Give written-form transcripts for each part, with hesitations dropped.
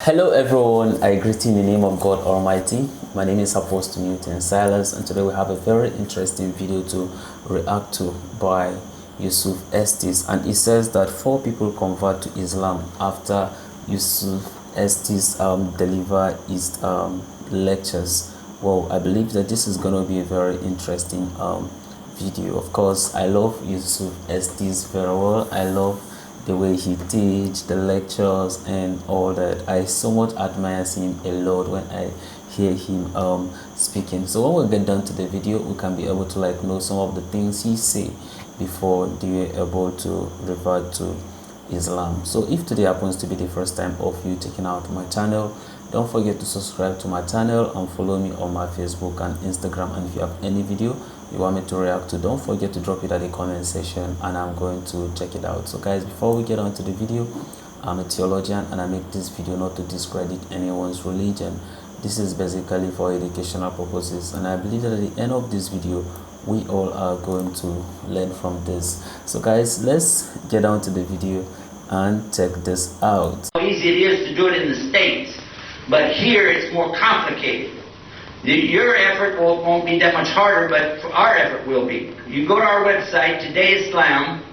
Hello everyone, I greet you in the name of God Almighty. My name is Apostle Newton Silas, and today we have a very interesting video to react to by Yusuf Estes, and it says that 4 people convert to Islam after Yusuf Estes deliver his lectures. Well, I believe that this is going to be a very interesting video. Of course, I love Yusuf Estes very well. I love the way he teach the lectures and all that. I so much admire him a lot when I hear him speaking. So when we get down to the video, we can be able to know some of the things he say before they are able to revert to Islam. So if today happens to be the first time of you checking out my channel, don't forget to subscribe to my channel and follow me on my Facebook and Instagram. And if you have any video you want me to react to, don't forget to drop it at the comment section and I'm going to check it out. So guys, before we get on to the video, I'm a theologian and I make this video not to discredit anyone's religion. This is basically for educational purposes, and I believe that at the end of this video we all are going to learn from this. So guys, let's get on to the video and check this out. How easy it is to do it in the States, but here it's more complicated. Your effort won't be that much harder, but our effort will be. You go to our website, Today Islam,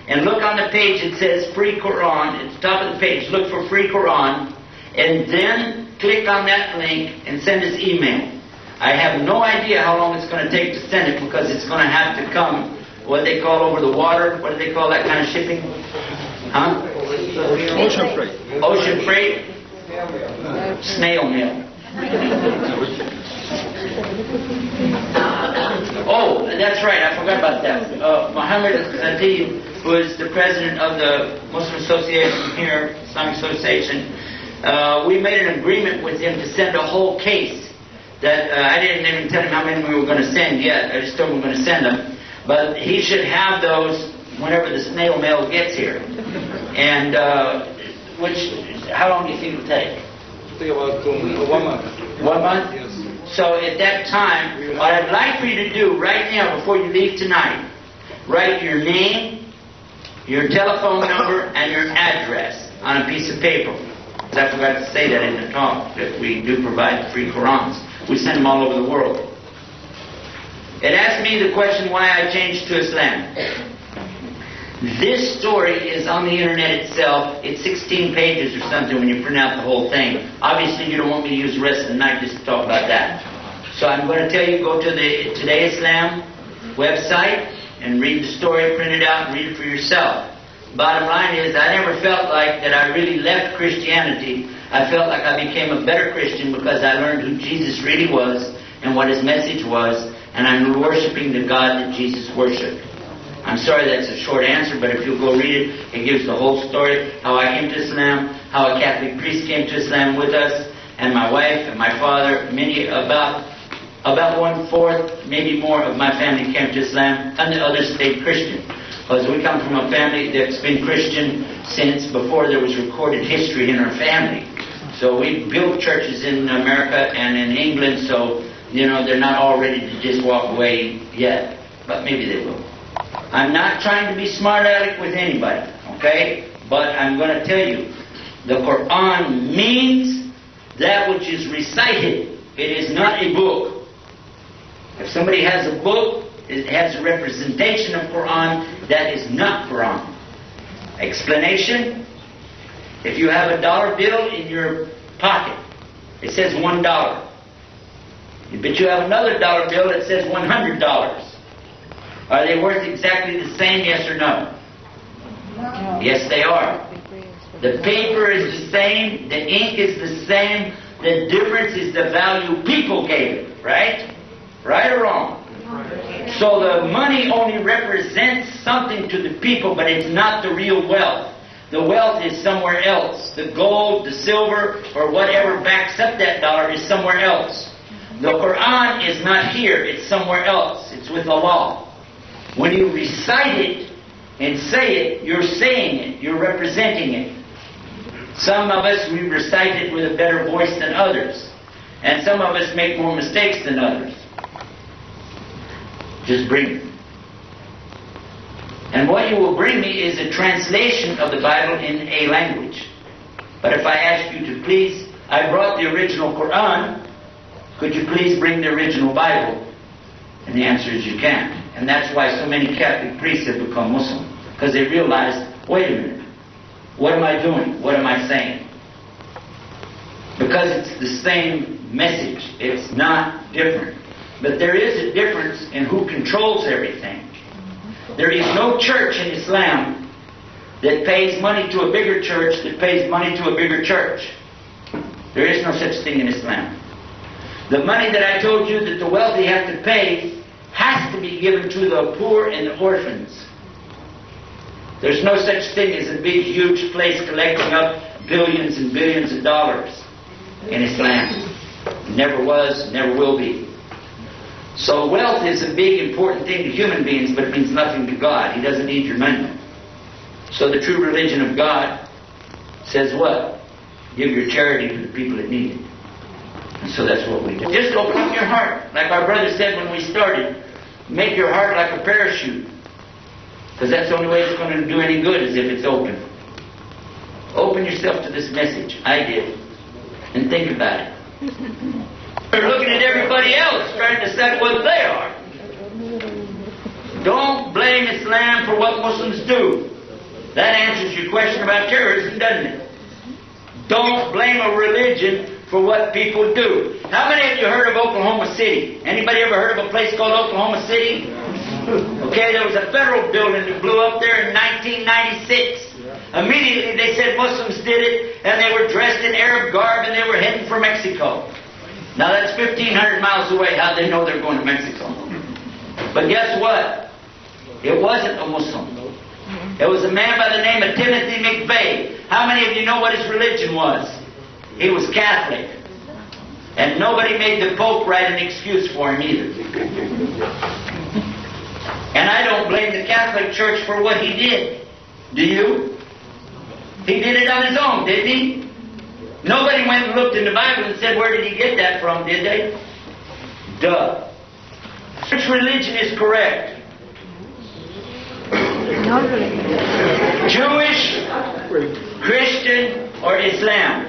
and look on the page. It says Free Quran. At the top of the page, look for Free Quran, and then click on that link and send us email. I have no idea how long it's going to take to send it, because it's going to have to come, what they call over the water. What do they call that kind of shipping? Huh? Ocean freight. Ocean freight? Snail mail. Oh, that's right, I forgot about that. Muhammad al-Khatib, who is the president of the Muslim Association here, Islamic Association, we made an agreement with him to send a whole case. That I didn't even tell him how many we were going to send yet. I just told him we were going to send them. But he should have those whenever the snail mail gets here. And how long do you think it'll take? Take about 1 month. 1 month? Yes. So at that time, what I'd like for you to do right now before you leave tonight, write your name, your telephone number, and your address on a piece of paper. I forgot to say that in the talk, that we do provide free Qurans. We send them all over the world. It asked me the question why I changed to Islam. This story is on the internet itself. It's 16 pages or something when you print out the whole thing. Obviously you don't want me to use the rest of the night just to talk about that. So I'm going to tell you, go to the Today Islam website and read the story, print it out, and read it for yourself. Bottom line is, I never felt like that I really left Christianity. I felt like I became a better Christian because I learned who Jesus really was and what his message was, and I'm worshiping the God that Jesus worshipped. I'm sorry that's a short answer, but if you'll go read it, it gives the whole story, how I came to Islam, how a Catholic priest came to Islam with us, and my wife and my father, about 1/4, maybe more of my family came to Islam, and the others stayed Christian. Because we come from a family that's been Christian since before there was recorded history in our family. So we built churches in America and in England, so, they're not all ready to just walk away yet. But maybe they will. I'm not trying to be smart aleck with anybody, okay? But I'm going to tell you, the Quran means that which is recited. It is not a book. If somebody has a book, it has a representation of Quran, that is not Quran. Explanation: if you have a dollar bill in your pocket, it says $1. But you have another dollar bill that says $100. Are they worth exactly the same, yes or no? No. Yes, they are. The paper is the same, the ink is the same, the difference is the value people gave it, right? Right or wrong? So the money only represents something to the people, but it's not the real wealth. The wealth is somewhere else. The gold, the silver, or whatever backs up that dollar is somewhere else. The Quran is not here, it's somewhere else. It's with Allah. When you recite it and say it, you're saying it, you're representing it. Some of us, we recite it with a better voice than others. And some of us make more mistakes than others. Just bring it. And what you will bring me is a translation of the Bible in a language. But if I ask you to please, I brought the original Quran, could you please bring the original Bible? And the answer is you can't. And that's why so many Catholic priests have become Muslim. Because they realize, wait a minute, what am I doing? What am I saying? Because it's the same message. It's not different. But there is a difference in who controls everything. There is no church in Islam that pays money to a bigger church that pays money to a bigger church. There is no such thing in Islam. The money that I told you that the wealthy have to pay has to be given to the poor and the orphans. There's no such thing as a big, huge place collecting up billions and billions of dollars in Islam. Never was, never will be. So wealth is a big, important thing to human beings, but it means nothing to God. He doesn't need your money. So the true religion of God says what? Give your charity to the people that need it. And so that's what we do. Just open up your heart. Like our brother said when we started, make your heart like a parachute. Because that's the only way it's going to do any good is if it's open. Open yourself to this message. I did. And think about it. They're looking at everybody else, trying to decide what they are. Don't blame Islam for what Muslims do. That answers your question about terrorism, doesn't it? Don't blame a religion for what people do. How many of you heard of Oklahoma City? Anybody ever heard of a place called Oklahoma City? Okay, there was a federal building that blew up there in 1996. Immediately they said Muslims did it, and they were dressed in Arab garb, and they were heading for Mexico. Now that's 1,500 miles away. How'd they know they're going to Mexico? But guess what? It wasn't a Muslim. It was a man by the name of Timothy McVeigh. How many of you know what his religion was? He was Catholic. And nobody made the Pope write an excuse for him either. And I don't blame the Catholic Church for what he did. Do you? He did it on his own, didn't he? Nobody went and looked in the Bible and said, where did he get that from, did they? Duh. Which religion is correct? Jewish, Christian, or Islam?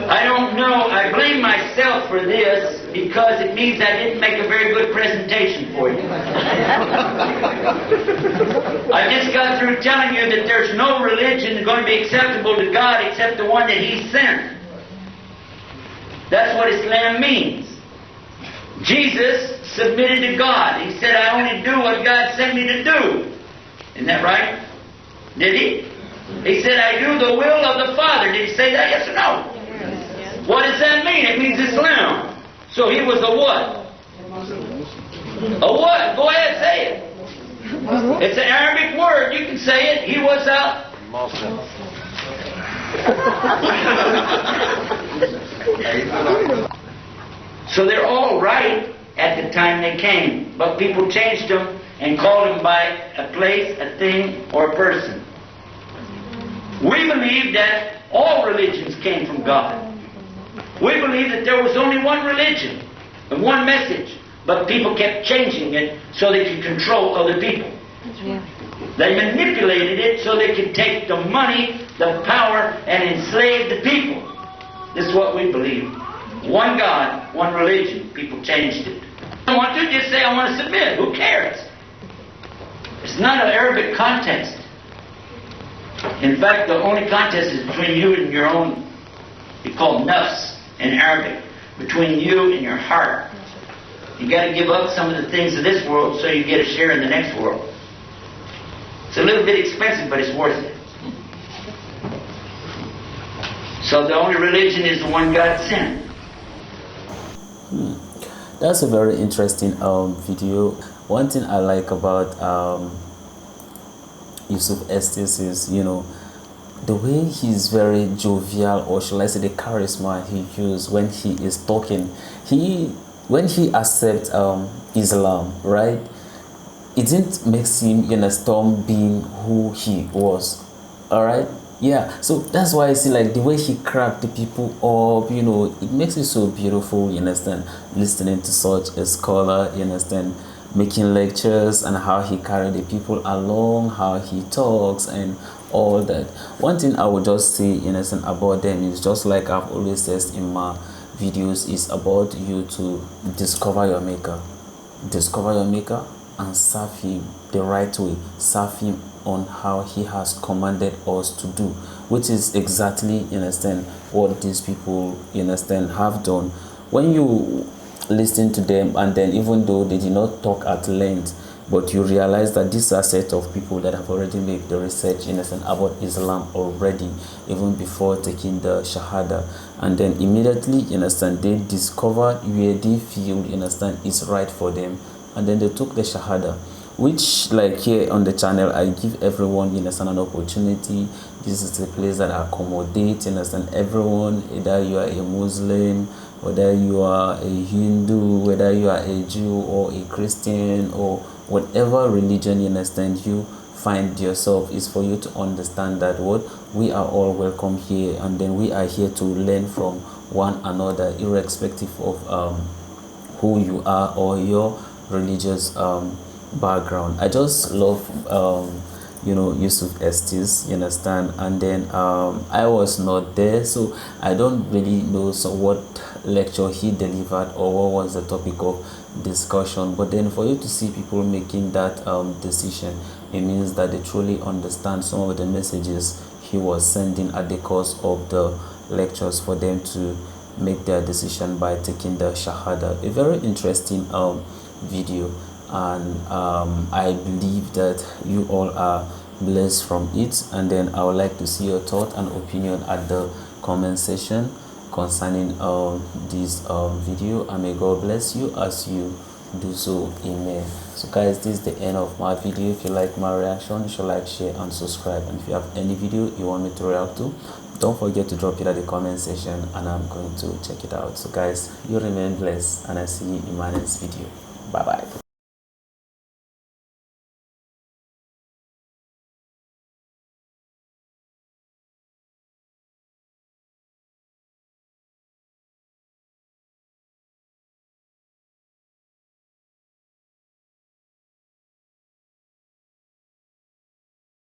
I don't know. I blame myself for this because it means I didn't make a very good presentation for you. I just got through telling you that there's no religion going to be acceptable to God except the one that He sent. That's what Islam means. Jesus submitted to God. He said, I only do what God sent me to do. Isn't that right? Did He? He said, I do the will of the Father. Did He say that? Yes or no? Yes. What does that mean? It means Islam. So He was a what? A what? Go ahead, say it. It's an Arabic word. You can say it. He was a Muslim. So they're all right at the time they came. But people changed them and called them by a place, a thing, or a person. We believe that all religions came from God. We believe that there was only one religion and one message, but people kept changing it so they could control other people. Yeah. They manipulated it so they could take the money, the power, and enslave the people. This is what we believe. One God, one religion. People changed it. I want to just say I want to submit. Who cares? It's not an Arabic contest. In fact, the only contest is between you and your own, it's called nafs in Arabic, between you and your heart. You got to give up some of the things of this world so you get a share in the next world. It's a little bit expensive, but it's worth it. So the only religion is the one God sent. That's a very interesting video. One thing I like about Yusuf Estes is, the way he's very jovial, or shall I say the charisma he uses when he is talking. When he accepts Islam, right? It didn't make him, stop being who he was. Alright? Yeah. So that's why I see the way he cracked the people up, it makes it so beautiful, you understand? Listening to such a scholar, you understand? Making lectures and how he carried the people along, how he talks and all that. One thing I would just say innocent about them is, just like I've always said in my videos, is about you to discover your maker. Discover your maker and serve him the right way. Serve him on how he has commanded us to do, which is exactly, you understand, what these people, you understand, have done. When you listen to them, and then even though they did not talk at length, but you realize that these are a set of people that have already made the research, you understand, about Islam already, even before taking the Shahada, and then immediately, you understand, they discovered where they feel, you understand, is right for them, and then they took the Shahada, which, like here on the channel, I give everyone, you understand, an opportunity. This is a place that accommodates, you understand, everyone, whether you are a Muslim, whether you are a Hindu, whether you are a Jew or a Christian, or whatever religion, you understand, you find yourself, is for you to understand that what we are all welcome here, and then we are here to learn from one another, irrespective of who you are or your religious background. I just love Yusuf Estes, you understand, and then I was not there, so I don't really know what lecture he delivered or what was the topic of discussion. But then for you to see people making that decision, it means that they truly understand some of the messages he was sending at the course of the lectures, for them to make their decision by taking the Shahada. A very interesting video, and I believe that you all are blessed from it. And then I would like to see your thought and opinion at the comment section concerning this video, and may God bless you as you do so. Amen. So guys, this is the end of my video. If you like my reaction, you should like, share and subscribe, and if you have any video you want me to react to, don't forget to drop it at the comment section, and I'm going to check it out. So guys, you remain blessed, and I see you in my next video. Bye bye.